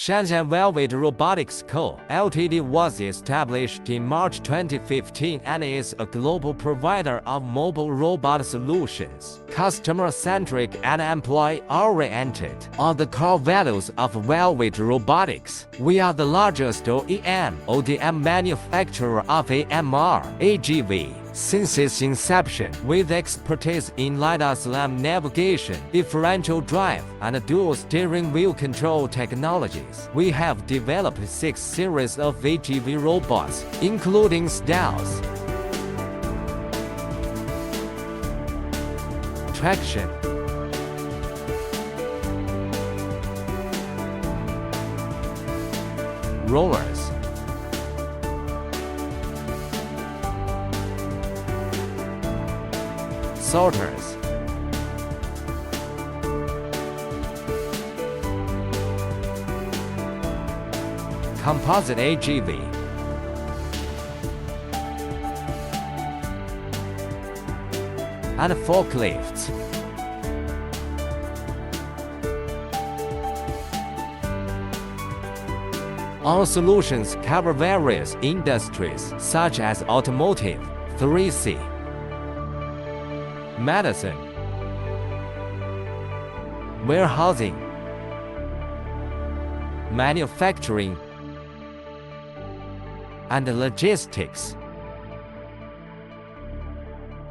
Shenzhen Wellwit Robotics Co. Ltd was established in March 2015 and is a global provider of mobile robot solutions, customer-centric and employee-oriented. Are the core values of Wellwit Robotics. We are the largest OEM manufacturer of AMR (AGV) since its inception, with expertise in LiDAR SLAM navigation, differential drive, and dual steering wheel control technologies. We have developed 6 series of AGV robots, including styles, traction, rollers, sorters, composite AGV, and forklifts. Our solutions cover various industries such as automotive, 3C, medicine, warehousing, manufacturing, and logistics.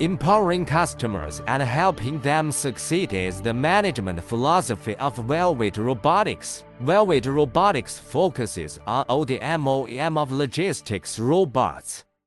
Empowering customers and helping them succeed is the management philosophy of Wellwit Robotics. Wellwit Robotics focuses on OEM of logistics robots.